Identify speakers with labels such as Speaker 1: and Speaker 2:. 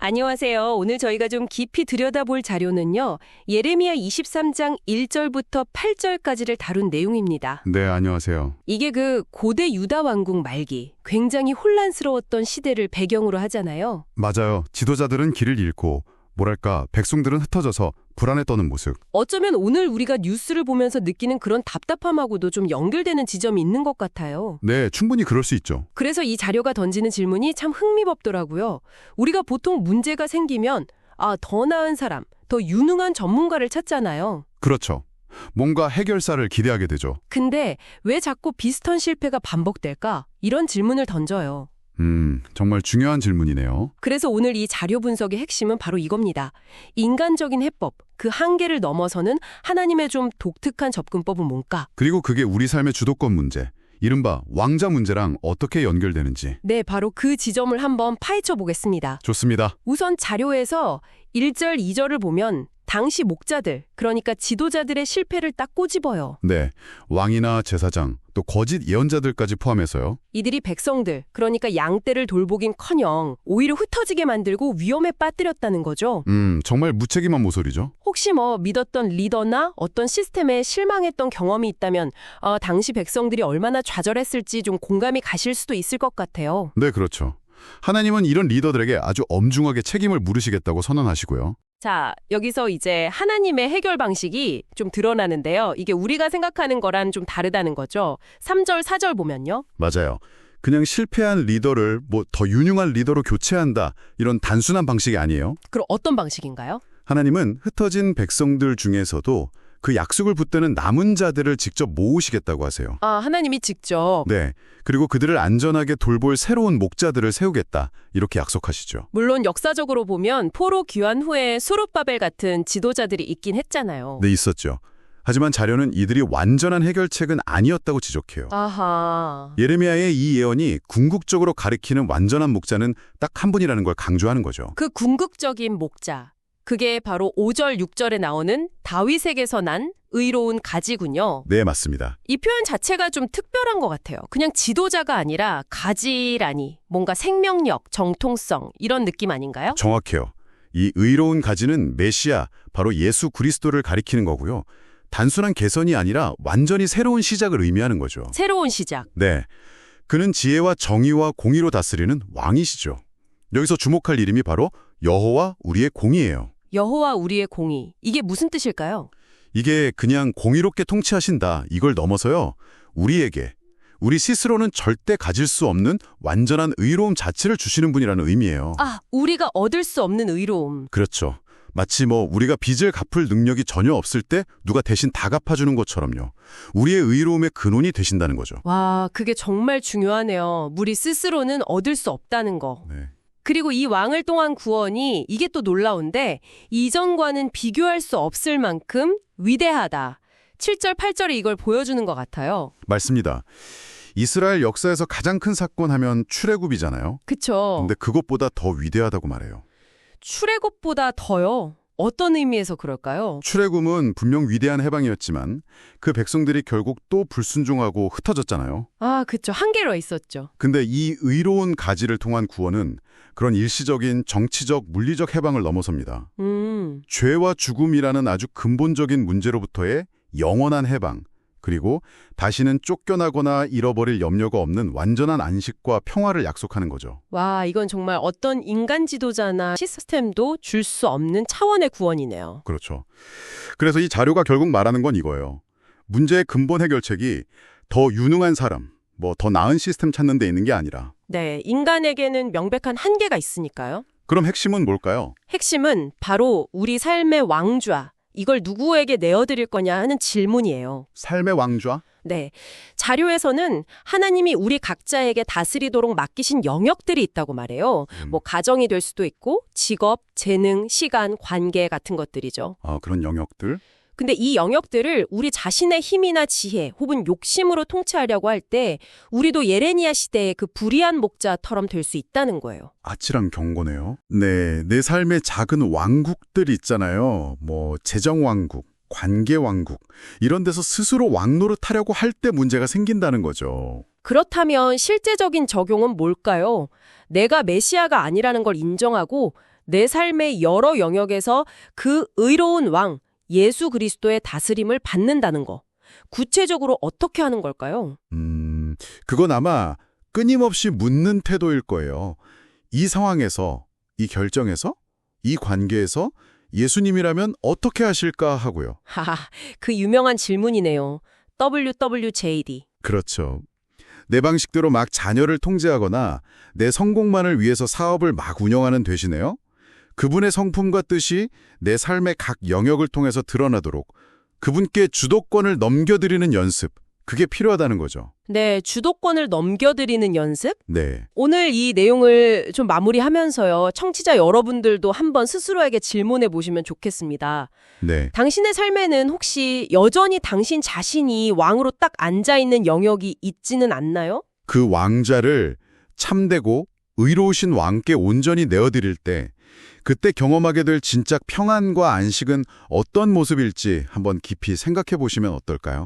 Speaker 1: 안녕하세요. 오늘 저희가 좀 깊이 들여다볼 자료는요. 예레미야 23장 1절부터 8절까지를 다룬 내용입니다.
Speaker 2: 네, 안녕하세요.
Speaker 1: 이게 그 고대 유다 왕국 말기, 굉장히 혼란스러웠던 시대를 배경으로 하잖아요.
Speaker 2: 맞아요. 지도자들은 길을 잃고, 뭐랄까, 백성들은 흩어져서 불안에 떠는 모습.
Speaker 1: 어쩌면 오늘 우리가 뉴스를 보면서 느끼는 그런 답답함하고도 좀 연결되는 지점이 있는 것 같아요.
Speaker 2: 네, 충분히 그럴 수 있죠.
Speaker 1: 그래서 이 자료가 던지는 질문이 참 흥미롭더라고요. 우리가 보통 문제가 생기면 더 나은 사람, 더 유능한 전문가를 찾잖아요.
Speaker 2: 그렇죠. 뭔가 해결사를 기대하게 되죠.
Speaker 1: 근데 왜 자꾸 비슷한 실패가 반복될까? 이런 질문을 던져요.
Speaker 2: 정말 중요한 질문이네요.
Speaker 1: 그래서 오늘 이 자료 분석의 핵심은 바로 이겁니다. 인간적인 해법, 그 한계를 넘어서는 하나님의 좀 독특한 접근법은 뭔가?
Speaker 2: 그리고 그게 우리 삶의 주도권 문제, 이른바 왕자 문제랑 어떻게 연결되는지.
Speaker 1: 네, 바로 그 지점을 한번 파헤쳐 보겠습니다.
Speaker 2: 좋습니다.
Speaker 1: 우선 자료에서 1절, 2절을 보면 당시 목자들, 그러니까 지도자들의 실패를 딱 꼬집어요.
Speaker 2: 네, 왕이나 제사장, 또 거짓 예언자들까지 포함해서요.
Speaker 1: 이들이 백성들, 그러니까 양떼를 돌보긴커녕 오히려 흩어지게 만들고 위험에 빠뜨렸다는 거죠.
Speaker 2: 정말 무책임한 모서리죠.
Speaker 1: 혹시 믿었던 리더나 어떤 시스템에 실망했던 경험이 있다면 당시 백성들이 얼마나 좌절했을지 좀 공감이 가실 수도 있을 것 같아요.
Speaker 2: 네, 그렇죠. 하나님은 이런 리더들에게 아주 엄중하게 책임을 물으시겠다고 선언하시고요.
Speaker 1: 자, 여기서 이제 하나님의 해결 방식이 좀 드러나는데요. 이게 우리가 생각하는 거랑 좀 다르다는 거죠. 3절, 4절 보면요.
Speaker 2: 맞아요. 그냥 실패한 리더를 더 유능한 리더로 교체한다, 이런 단순한 방식이 아니에요.
Speaker 1: 그럼 어떤 방식인가요?
Speaker 2: 하나님은 흩어진 백성들 중에서도 그 약속을 붙드는 남은 자들을 직접 모으시겠다고 하세요.
Speaker 1: 하나님이 직접.
Speaker 2: 네, 그리고 그들을 안전하게 돌볼 새로운 목자들을 세우겠다, 이렇게 약속하시죠.
Speaker 1: 물론 역사적으로 보면 포로 귀환 후에 수룹바벨 같은 지도자들이 있긴 했잖아요.
Speaker 2: 네, 있었죠. 하지만 자료는 이들이 완전한 해결책은 아니었다고 지적해요.
Speaker 1: 아하.
Speaker 2: 예레미야의 이 예언이 궁극적으로 가리키는 완전한 목자는 딱 한 분이라는 걸 강조하는 거죠.
Speaker 1: 그 궁극적인 목자. 그게 바로 5절, 6절에 나오는 다윗에게서 난 의로운 가지군요.
Speaker 2: 네, 맞습니다.
Speaker 1: 이 표현 자체가 좀 특별한 것 같아요. 그냥 지도자가 아니라 가지라니, 뭔가 생명력, 정통성 이런 느낌 아닌가요?
Speaker 2: 정확해요. 이 의로운 가지는 메시아, 바로 예수 그리스도를 가리키는 거고요. 단순한 개선이 아니라 완전히 새로운 시작을 의미하는 거죠.
Speaker 1: 새로운 시작.
Speaker 2: 네, 그는 지혜와 정의와 공의로 다스리는 왕이시죠. 여기서 주목할 이름이 바로 여호와 우리의 공의예요.
Speaker 1: 여호와 우리의 공의. 이게 무슨 뜻일까요?
Speaker 2: 이게 그냥 공의롭게 통치하신다, 이걸 넘어서요. 우리에게, 우리 스스로는 절대 가질 수 없는 완전한 의로움 자체를 주시는 분이라는 의미예요.
Speaker 1: 우리가 얻을 수 없는 의로움.
Speaker 2: 그렇죠. 마치 우리가 빚을 갚을 능력이 전혀 없을 때 누가 대신 다 갚아주는 것처럼요. 우리의 의로움의 근원이 되신다는 거죠.
Speaker 1: 와, 그게 정말 중요하네요. 우리 스스로는 얻을 수 없다는 거.
Speaker 2: 네.
Speaker 1: 그리고 이 왕을 통한 구원이 이게 또 놀라운데 이전과는 비교할 수 없을 만큼 위대하다. 7절, 8절에 이걸 보여주는 것 같아요.
Speaker 2: 맞습니다. 이스라엘 역사에서 가장 큰 사건 하면 출애굽이잖아요.
Speaker 1: 그쵸.
Speaker 2: 근데 그것보다 더 위대하다고 말해요.
Speaker 1: 출애굽보다 더요? 어떤 의미에서 그럴까요?
Speaker 2: 출애굽은 분명 위대한 해방이었지만 그 백성들이 결국 또 불순종하고 흩어졌잖아요.
Speaker 1: 그쵸. 한계로 있었죠.
Speaker 2: 근데 이 의로운 가지를 통한 구원은 그런 일시적인 정치적, 물리적 해방을 넘어섭니다. 죄와 죽음이라는 아주 근본적인 문제로부터의 영원한 해방, 그리고 다시는 쫓겨나거나 잃어버릴 염려가 없는 완전한 안식과 평화를 약속하는 거죠.
Speaker 1: 와, 이건 정말 어떤 인간 지도자나 시스템도 줄 수 없는 차원의 구원이네요.
Speaker 2: 그렇죠. 그래서 이 자료가 결국 말하는 건 이거예요. 문제의 근본 해결책이 더 유능한 사람, 더 나은 시스템 찾는 데 있는 게 아니라.
Speaker 1: 네, 인간에게는 명백한 한계가 있으니까요.
Speaker 2: 그럼 핵심은 뭘까요?
Speaker 1: 핵심은 바로 우리 삶의 왕좌, 이걸 누구에게 내어드릴 거냐 하는 질문이에요.
Speaker 2: 삶의 왕좌?
Speaker 1: 네, 자료에서는 하나님이 우리 각자에게 다스리도록 맡기신 영역들이 있다고 말해요. 가정이 될 수도 있고 직업, 재능, 시간, 관계 같은 것들이죠.
Speaker 2: 그런 영역들?
Speaker 1: 근데 이 영역들을 우리 자신의 힘이나 지혜 혹은 욕심으로 통치하려고 할 때 우리도 예레미야 시대의 그 불의한 목자처럼 될 수 있다는 거예요.
Speaker 2: 아찔한 경고네요. 네, 내 삶의 작은 왕국들 있잖아요. 재정왕국, 관계왕국, 이런 데서 스스로 왕노릇하려고 할 때 문제가 생긴다는 거죠.
Speaker 1: 그렇다면 실제적인 적용은 뭘까요? 내가 메시아가 아니라는 걸 인정하고 내 삶의 여러 영역에서 그 의로운 왕, 예수 그리스도의 다스림을 받는다는 거. 구체적으로 어떻게 하는 걸까요?
Speaker 2: 그건 아마 끊임없이 묻는 태도일 거예요. 이 상황에서, 이 결정에서, 이 관계에서 예수님이라면 어떻게 하실까 하고요.
Speaker 1: 하하, 그 유명한 질문이네요. WWJD.
Speaker 2: 그렇죠. 내 방식대로 막 자녀를 통제하거나 내 성공만을 위해서 사업을 막 운영하는 대신에요. 그분의 성품과 뜻이 내 삶의 각 영역을 통해서 드러나도록 그분께 주도권을 넘겨드리는 연습, 그게 필요하다는 거죠.
Speaker 1: 네, 주도권을 넘겨드리는 연습?
Speaker 2: 네.
Speaker 1: 오늘 이 내용을 좀 마무리하면서요. 청취자 여러분들도 한번 스스로에게 질문해 보시면 좋겠습니다.
Speaker 2: 네.
Speaker 1: 당신의 삶에는 혹시 여전히 당신 자신이 왕으로 딱 앉아있는 영역이 있지는 않나요?
Speaker 2: 그 왕자를 참되고 의로우신 왕께 온전히 내어드릴 때 그때 경험하게 될 진짜 평안과 안식은 어떤 모습일지 한번 깊이 생각해 보시면 어떨까요?